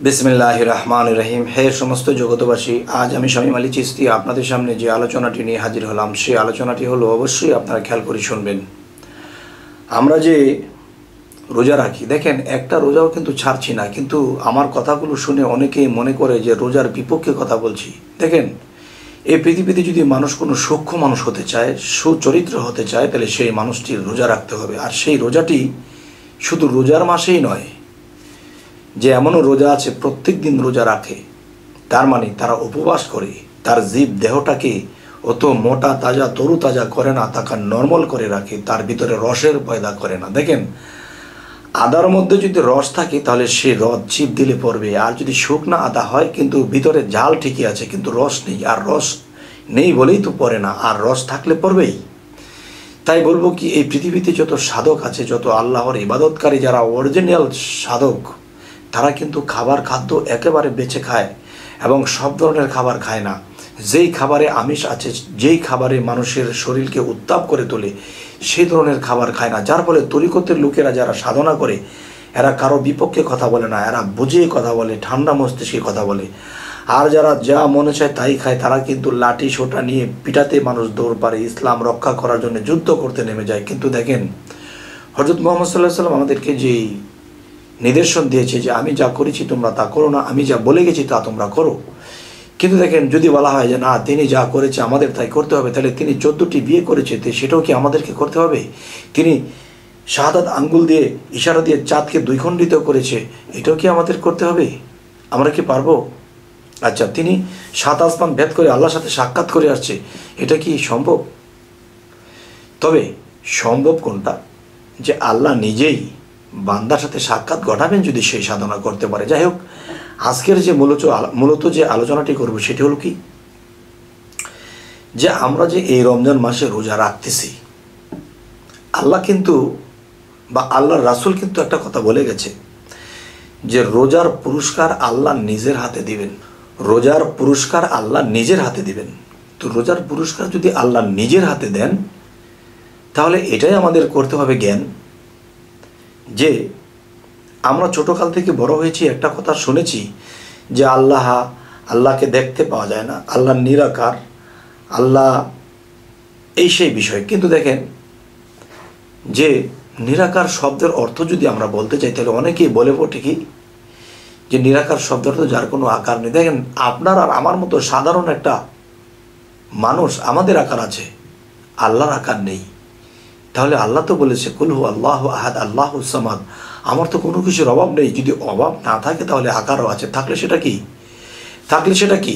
বিসমিল্লাহির রহমানির রহিম। হে সমস্ত জগতবাসী, আজ আমি শামীম আলী চিশতি আপনাদের সামনে যে আলোচনাটি নিয়ে হাজির হলাম, সেই আলোচনাটি হলো, অবশ্যই আপনারা খেয়াল করে শুনবেন। আমরা যে রোজা রাখি, দেখেন একটা রোজাও কিন্তু ছাড়ছি না, কিন্তু আমার কথাগুলো শুনে অনেকেই মনে করে যে রোজার বিপক্ষে কথা বলছি। দেখেন, এই পৃথিবীতে যদি মানুষ কোনো সূক্ষ্ম মানুষ হতে চায়, সুচরিত্র হতে চায়, তাহলে সেই মানুষটির রোজা রাখতে হবে। আর সেই রোজাটি শুধু রোজার মাসেই নয়, যে এমনও রোজা আছে প্রত্যেক দিন রোজা রাখে, তার মানে তারা উপবাস করে, তার জীব দেহটাকে অত মোটা তাজা তরুতাজা করে না, তাকে নর্মাল করে রাখে, তার ভিতরে রসের পয়দা করে না। দেখেন, আদার মধ্যে যদি রস থাকে তাহলে সে রস চিপ দিলে পড়বে, আর যদি শুকনা আদা হয় কিন্তু ভিতরে ঝাল ঠিকই আছে কিন্তু রস নেই, আর রস নেই বলেই তো পড়ে না, আর রস থাকলে পড়বেই। তাই বলবো কি, এই পৃথিবীতে যত সাধক আছে, যত আল্লাহর ইবাদতকারী যারা অরিজিনাল সাধক, তারা কিন্তু খাদ্য একেবারে বেছে খায় এবং সব ধরনের খাবার খায় না। যেই খাবারে আমিষ আছে, যেই খাবারে মানুষের শরীরকে উত্তাপ করে তোলে, সেই ধরনের খাবার খায় না। যার ফলে তরিকতের লোকেরা যারা সাধনা করে, এরা কারো বিপক্ষে কথা বলে না, এরা বুঝিয়ে কথা বলে, ঠান্ডা মস্তিষ্কে কথা বলে। আর যারা যা মনে চায় তাই খায়, তারা কিন্তু লাঠি সোটা নিয়ে পিটাতে মানুষ দৌড় পারে, ইসলাম রক্ষা করার জন্য যুদ্ধ করতে নেমে যায়। কিন্তু দেখেন, হযরত মুহাম্মদ সাল্লাল্লাহু আলাইহি ওয়াসাল্লাম আমাদেরকে যেই নিদর্শন দিয়েছে যে আমি যা করেছি তোমরা তা করো না, আমি যা বলে গেছি তা তোমরা করো। কিন্তু দেখেন, যদি বলা হয় যে না, তিনি যা করেছে আমাদের তাই করতে হবে, তাহলে তিনি 14টি বিয়ে করেছে, সেটাও কি আমাদেরকে করতে হবে? তিনি শাহাদাত আঙ্গুল দিয়ে ইশারা দিয়ে চাঁদকে 2 খণ্ডিত করেছে, এটাও কি আমাদের করতে হবে? আমরা কি পারবো? আচ্ছা, তিনি 7 আসমান ভেদ করে আল্লাহর সাথে সাক্ষাৎ করে আসছে, এটা কি সম্ভব? তবে সম্ভব কোনটা? যে আল্লাহ নিজেই বান্দার সাথে সাক্ষাৎ ঘটাবেন যদি সেই সাধনা করতে পারে। যাই হোক, আজকের যে মূলত যে আলোচনাটি করব সেটি হলো কি, যে আমরা যে এই রমজান মাসে রোজা রাখতেছি, আল্লাহ কিন্তু বা আল্লাহর রাসূল কিন্তু একটা কথা বলে গেছে যে রোজার পুরস্কার আল্লাহ নিজের হাতে দিবেন। রোজার পুরস্কার আল্লাহ নিজের হাতে দিবেন। তো রোজার পুরস্কার যদি আল্লাহ নিজের হাতে দেন, তাহলে এটাই আমাদের করতে হবে জ্ঞান, যে আমরা ছোটকাল থেকে বড় হয়েছি, একটা কথা শুনেছি যে আল্লাহকে দেখতে পাওয়া যায় না, আল্লাহ নিরাকার, আল্লাহ এই সেই বিষয়। কিন্তু দেখেন, যে নিরাকার শব্দের অর্থ যদি আমরা বলতে চাই, তাহলে অনেকেই বলে ওঠে কি যে নিরাকার শব্দের অর্থ যার কোনো আকার নেই। দেখেন, আপনার আর আমার মতো সাধারণ একটা মানুষ, আমাদের আকার আছে, আল্লাহর আকার নেই। তাহলে আল্লাহ তো বলেছে কুল হু আল্লাহু আহাদ আল্লাহুস সামাদ, আমার তো কোনো কিছুর অভাব নেই। যদি অভাব না থাকে তাহলে আকারও আছে, থাকলে সেটা কি?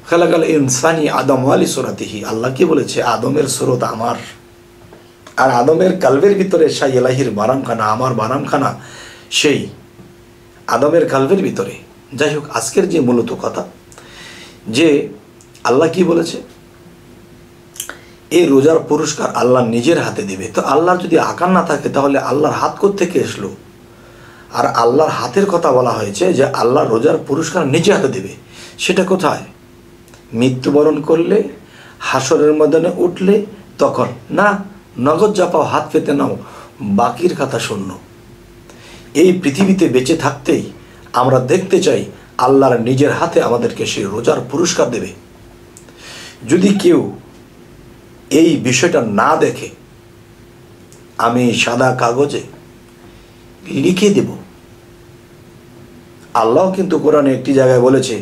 খালাকাল ইনসানি আদম ওয়ালি সুরাতিহি, আল্লাহ কি বলেছে? আদমের সুরত আমার, আর আদমের কালবের ভিতরে শাই এলাহির বারামখানা, আমার বারামখানা সেই আদমের কালবের ভিতরে। যাই হোক, আজকের যে মূলত কথা, যে আল্লাহ কি বলেছে, এই রোজার পুরস্কার আল্লাহ নিজের হাতে দেবে। তো আল্লাহর যদি আকার না থাকে, তাহলে আল্লাহর হাত কোত্থেকে আসলো? আর আল্লাহর হাতের কথা বলা হয়েছে যে আল্লাহ রোজার পুরস্কার নিজে হাতে দেবে, সেটা কোথায়? মৃত্যুবরণ করলে, হাসরের ময়দানে উঠলে, তখন না, নগদ যা পাও হাত পেতে নাও, বাকির কথা শূন্য। এই পৃথিবীতে বেঁচে থাকতেই আমরা দেখতে চাই আল্লাহর নিজের হাতে আমাদেরকে সেই রোজার পুরস্কার দেবে। যদি কেউ এই বিষয়টা না দেখে, আমি সাদা কাগজে লিখে দেব। আল্লাহ কিন্তু কোরআনে একটি জায়গায় বলেছে,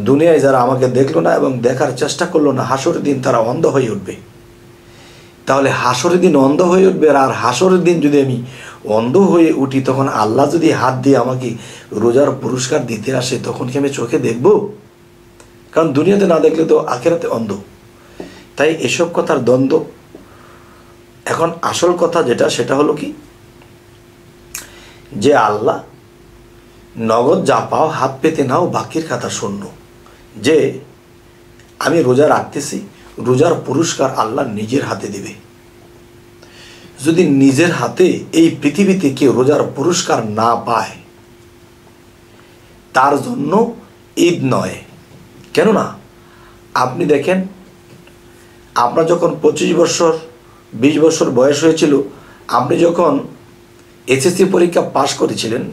দুনিয়ায় যারা আমাকে দেখলো না এবং দেখার চেষ্টা করলো না, হাসরের দিন তারা অন্ধ হয়ে উঠবে। তাহলে হাসরের দিন অন্ধ হয়ে উঠবে, আর হাসরের দিন যদি আমি অন্ধ হয়ে উঠি, তখন আল্লাহ যদি হাত দিয়ে আমাকে রোজার পুরস্কার দিতে আসে, তখন কি আমি চোখে দেখব? কারণ দুনিয়াতে না দেখলে তো আখিরাতে অন্ধ। তাই এসব কথার দ্বন্দ্ব। এখন আসল কথা যেটা, সেটা হলো কি, যে আল্লাহ নগদ যা পাও হাত পেতে নাও, বাকির কথা শূন্য। যে আমি রোজা রাখতেছি, রোজার পুরস্কার আল্লাহ নিজের হাতে দিবে। যদি নিজের হাতে এই পৃথিবীতে কেউ রোজার পুরস্কার না পায়, তার জন্য ঈদ নয়। কেননা আপনি দেখেন, আপনার যখন 25 বছর 20 বছর বয়স হয়েছিল, আপনি যখন এসএসসি পরীক্ষা পাশ করেছিলেন,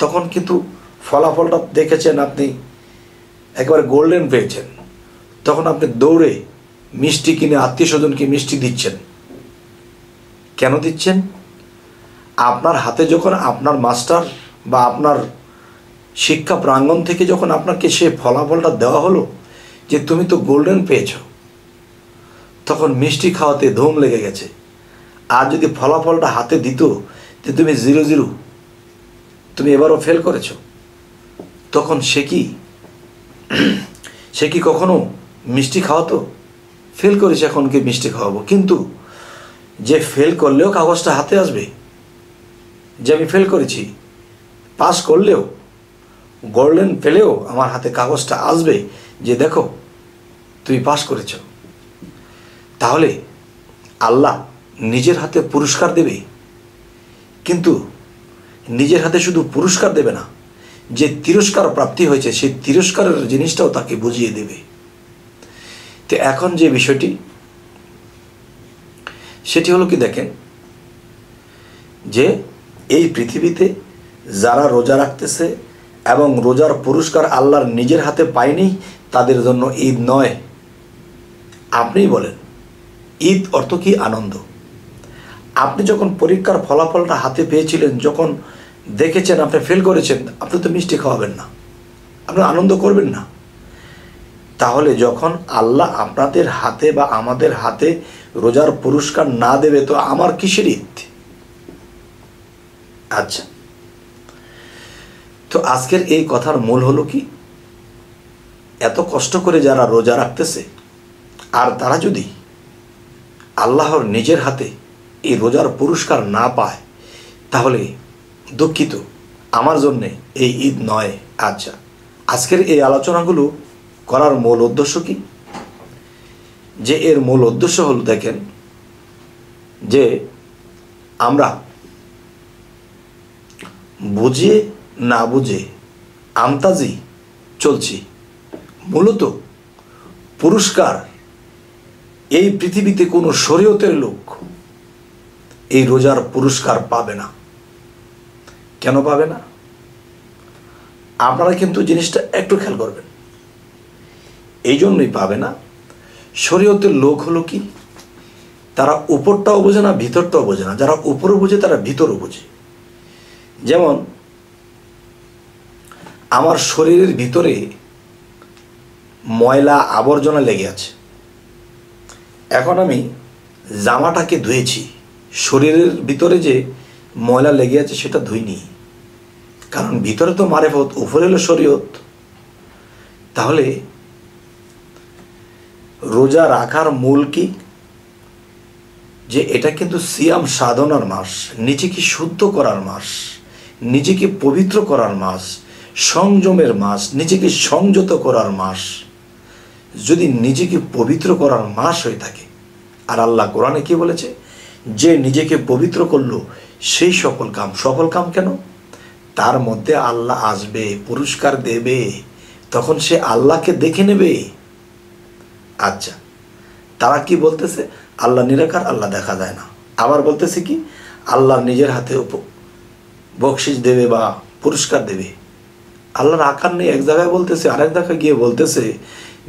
তখন কিন্তু ফলাফলটা দেখেছেন, আপনি একবার গোল্ডেন পেয়েছেন, তখন আপনি দৌড়ে মিষ্টি কিনে আত্মীয় স্বজনকে মিষ্টি দিচ্ছেন। কেন দিচ্ছেন? আপনার হাতে যখন আপনার মাস্টার বা আপনার শিক্ষা প্রাঙ্গণ থেকে যখন আপনাকে সে ফলাফলটা দেওয়া হলো যে তুমি তো গোল্ডেন পেয়েছ, তখন মিষ্টি খাওয়াতে ধুম লেগে গেছে। আর যদি ফলাফলটা হাতে দিত যে তুমি 0-0, তুমি এবারও ফেল করেছ, তখন সে কি কখনো মিষ্টি খাওয়াতো? ফেল করেছে, এখন কি মিষ্টি খাওয়াবো? কিন্তু যে ফেল করলেও কাগজটা হাতে আসবে যে আমি ফেল করেছি, পাস করলেও গোল্ডেন পেলেও আমার হাতে কাগজটা আসবে যে দেখো তুমি পাস করেছ। তাহলে আল্লাহ নিজের হাতে পুরস্কার দেবে, কিন্তু নিজের হাতে শুধু পুরস্কার দেবে না, যে তিরস্কার প্রাপ্তি হয়েছে সেই তিরস্কারের জিনিসটাও তাকে বুঝিয়ে দেবে। তো এখন যে বিষয়টি সেটি হলো কি, দেখেন যে এই পৃথিবীতে যারা রোজা রাখতেছে এবং রোজার পুরস্কার আল্লাহর নিজের হাতে পায়নি, তাদের জন্য ঈদ নয়। আপনিই বলেন, ঈদ অর্থ কি? আনন্দ। আপনি যখন পরীক্ষার ফলাফলটা হাতে পেয়েছিলেন, যখন দেখেছেন আপনি ফেল করেছেন, আপনি তো মিষ্টি খাওয়াবেন না, আপনি আনন্দ করবেন না। তাহলে যখন আল্লাহ আপনাদের হাতে বা আমাদের হাতে রোজার পুরস্কার না দেবে, তো আমার কিসের ঈদ? আচ্ছা, তো আজকের এই কথার মূল হলো কি, এত কষ্ট করে যারা রোজা রাখতেছে আর তারা যদি আল্লাহর নিজের হাতে এই রোজার পুরস্কার না পায়, তাহলে দুঃখিত, আমার জন্যে এই ঈদ নয়। আচ্ছা, আজকের এই আলোচনাগুলো করার মূল উদ্দেশ্য কি? যে এর মূল উদ্দেশ্য হলো, দেখেন যে আমরা বুঝে না বুঝে আমতাজি চলছি। মূলত পুরস্কার এই পৃথিবীতে কোনো শরীয়তের লোক এই রোজার পুরস্কার পাবে না। কেন পাবে না? আপনারা কিন্তু জিনিসটা একটু খেয়াল করবেন। এই জন্যই পাবে না, শরীয়তের লোক হলো কি, তারা উপরটাও বোঝে না, ভিতরটাও বোঝে না। যারা উপরও বোঝে তারা ভিতরও বোঝে। যেমন আমার শরীরের ভিতরে ময়লা আবর্জনা লেগে আছে, এখন আমি জামাটাকে ধুয়েছি, শরীরের ভিতরে যে ময়লা লেগে আছে সেটা ধুইনি, কারণ ভিতরে তো মারেফত, উপরে হলো শরীয়ত। তাহলে রোজা রাখার মূল কি? যে এটা কিন্তু সিয়াম সাধনার মাস, নিজেকে শুদ্ধ করার মাস, নিজেকে পবিত্র করার মাস, সংযমের মাস, নিজেকে সংযত করার মাস। যদি নিজেকে পবিত্র করার মাস হয়ে থাকে, আর আল্লাহ কোরআনে কি বলেছে, যে নিজেকে পবিত্র করলো সেই সফল কাম কেন? তার মধ্যে আল্লাহ আসবে, পুরস্কার দেবে, তখন সে আল্লাহকে দেখে নেবে। আচ্ছা, তারা কি বলতেছে? আল্লাহ নিরাকার, আল্লাহ দেখা যায় না। আবার বলতেছে কি, আল্লাহ নিজের হাতে বকশিস দেবে বা পুরস্কার দেবে। আল্লাহর আকার নেই এক জায়গায় বলতেছে, আরেক জায়গায় গিয়ে বলতেছে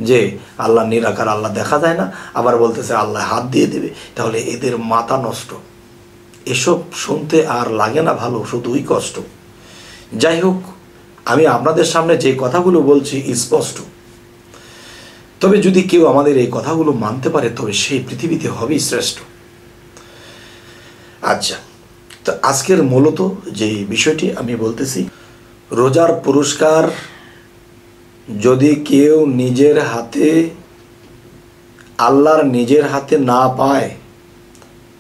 যে আল্লাহ নিরাকার, আল্লাহ দেখা যায় না, আবার বলতেছে আল্লাহ হাত দিয়ে দেবে। তাহলে এদের মাথা নষ্ট, এসব শুনতে আর লাগে না ভালো, শুধুই কষ্ট। যাই হোক, আমি আপনাদের সামনে যে কথাগুলো বলছি স্পষ্ট, তবে যদি কেউ আমাদের এই কথাগুলো মানতে পারে, তবে সেই পৃথিবীতে হবেই শ্রেষ্ঠ। আচ্ছা, তো আজকের মূলত যে বিষয়টি আমি বলতেছি, রোজার পুরস্কার যদি কেউ নিজের হাতে, আল্লাহর নিজের হাতে না পায়,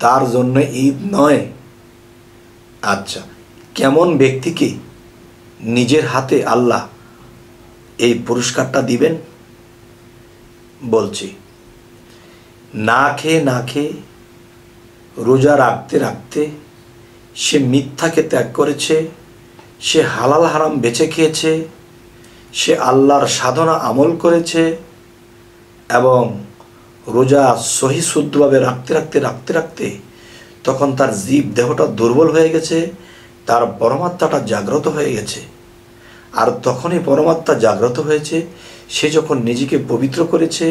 তার জন্য ঈদ নয়। আচ্ছা, কেমন ব্যক্তিকে নিজের হাতে আল্লাহ এই পুরস্কারটা দিবেন? বলছি, না খেয়ে রোজা রাখতে রাখতে সে মিথ্যাকে ত্যাগ করেছে, সে হালাল হারাম বেছে খেয়েছে, সে আল্লাহর সাধনা আমল করেছে, এবং রোজা সহি শুদ্ধভাবে রাখতে রাখতে তখন তার জীব দেহটা দুর্বল হয়ে গেছে, তার পরমাত্মাটা জাগ্রত হয়ে গেছে, আর তখনই পরমাত্মা জাগ্রত হয়েছে। সে যখন নিজেকে পবিত্র করেছে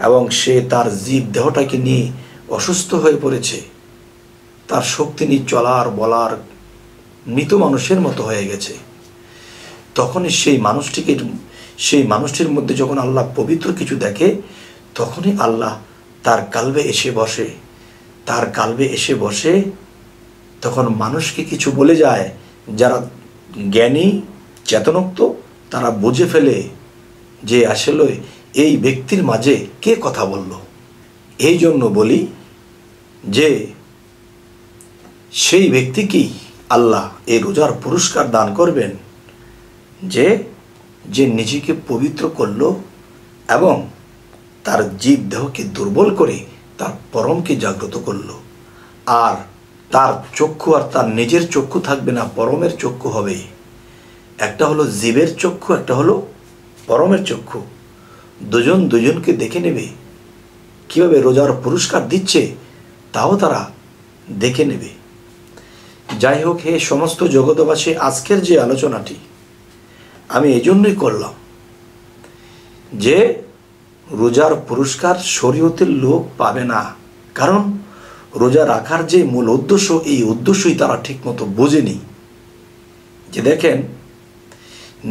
এবং সে তার জীব দেহটাকে নিয়ে অসুস্থ হয়ে পড়েছে, তার শক্তি নিয়ে চলার বলার মৃত মানুষের মতো হয়ে গেছে, তখনই সেই মানুষটির মধ্যে যখন আল্লাহ পবিত্র কিছু দেখে, তখনই আল্লাহ তার কালবে এসে বসে তখন মানুষকে কিছু বলে যায়। যারা জ্ঞানী চেতনোক্ত তারা বুঝে ফেলে যে আসলে এই ব্যক্তির মাঝে কে কথা বলল। এই জন্য বলি যে সেই ব্যক্তিকেই আল্লাহ এই রোজার পুরস্কার দান করবেন, যে যে নিজেকে পবিত্র করল এবং তার জীব দেহকে দুর্বল করে তার পরমকে জাগ্রত করল। আর তার চক্ষু আর তার নিজের চক্ষু থাকবে না, পরমের চক্ষু হবে। একটা হলো জীবের চক্ষু, একটা হলো পরমের চক্ষু। দুজন দুজনকে দেখে নেবে। কিভাবে রোজার পুরস্কার দিচ্ছে তাও তারা দেখে নেবে। যাই হোক, হে সমস্ত জগতবাসী, আজকের যে আলোচনাটি আমি এই জন্যই করলাম যে রোজার পুরস্কার শরীয়তের লোক পাবে না। কারণ রোজা রাখার যে মূল উদ্দেশ্য, এই উদ্দেশ্যই তারা ঠিকমতো বোঝেনি। যে দেখেন,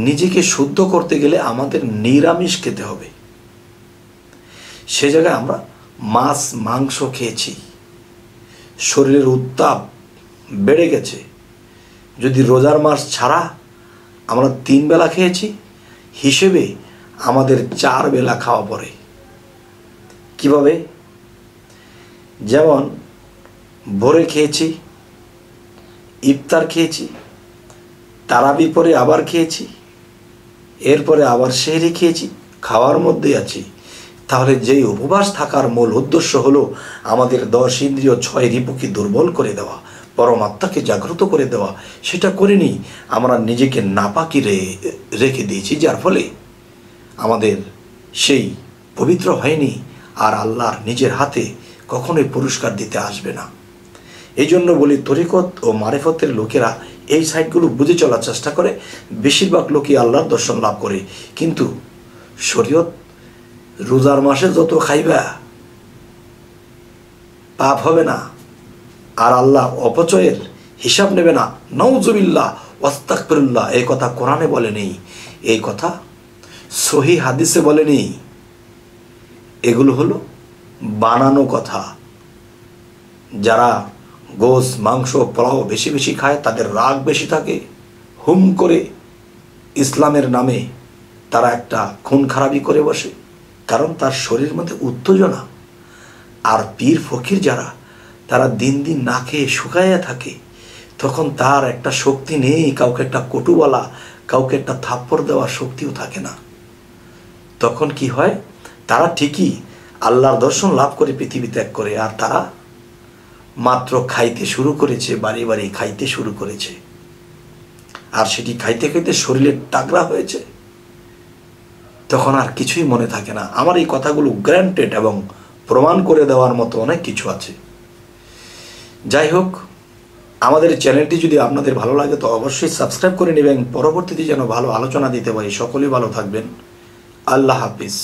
নিজেকে শুদ্ধ করতে গেলে আমাদের নিরামিষ খেতে হবে। সে জায়গায় আমরা মাছ মাংস খেয়েছি, শরীরের উত্তাপ বেড়ে গেছে। যদি রোজার মাস ছাড়া আমরা 3 বেলা খেয়েছি, হিসেবে আমাদের 4 বেলা খাওয়া পড়ে। কিভাবে? যেমন ভোরে খেয়েছি, ইফতার খেয়েছি, তারাবি পরে আবার খেয়েছি, এরপরে আবার সেহরি খেয়েছি, খাওয়ার মধ্যে আছি। তাহলে যেই উপবাস থাকার মূল উদ্দেশ্য হলো আমাদের 10 ইন্দ্রিয় 6 রিপুকে দুর্বল করে দেওয়া, পরমাত্মাকে জাগ্রত করে দেওয়া, সেটা করিনি। আমরা নিজেকে নাপাকি রেখে দিয়েছি, যার ফলে আমাদের সেই পবিত্র হয়নি। আর আল্লাহর নিজের হাতে কখনোই পুরস্কার দিতে আসবে না। এই জন্য বলি, তরিকত ও মারেফতের লোকেরা এই সাইডগুলো বুঝে চলার চেষ্টা করে। বেশিরভাগ লোকই আল্লাহর দর্শন লাভ করে। কিন্তু শরীয়ত রোজার মাসে যত খাইবা পাপ হবে না, আর আল্লাহ অপচয়ের হিসাব নেবে না। নাউজুবিল্লাহ ওয়াস্তাগফিরুল্লাহ, এই কথা কোরআনে বলেনি, এই কথা সহি হাদিসে বলেনি। এগুলো হলো বানানো কথা। যারা গোশ মাংস পোলাও বেশি বেশি খায়, তাদের রাগ বেশি থাকে, হুম করে ইসলামের নামে তারা একটা খুন খারাপি করে বসে, কারণ তার শরীরের মধ্যে উত্তেজনা। আর পীর ফকির যারা, তারা দিন দিন না খেয়ে শুকাইয়া থাকে, তখন তার একটা শক্তি নেই। কাউকে একটা কটু বলা, কাউকে একটা থাপ্পড় দেওয়ার শক্তিও থাকে না। তখন কি হয়? তারা ঠিকই আল্লাহর দর্শন লাভ করে পৃথিবী ত্যাগ করে, আর তারা মাত্র খাইতে শুরু করেছে, বাড়ি বাড়ি খাইতে শুরু করেছে, আর সেটি খাইতে খাইতে শরীরের টাগরা হয়েছে। তখন আর কিছুই মনে থাকে না। আমার এই কথাগুলো গ্র্যান্টেড এবং প্রমাণ করে দেওয়ার মতো অনেক কিছু আছে। যাই হোক, আমাদের চ্যানেলটি যদি আপনাদের ভালো লাগে তো অবশ্যই সাবস্ক্রাইব করে নেবেন, পরবর্তীতে যেন ভালো আলোচনা দিতে পারি। সকলেই ভালো থাকবেন। আল্লাহ হাফিজ।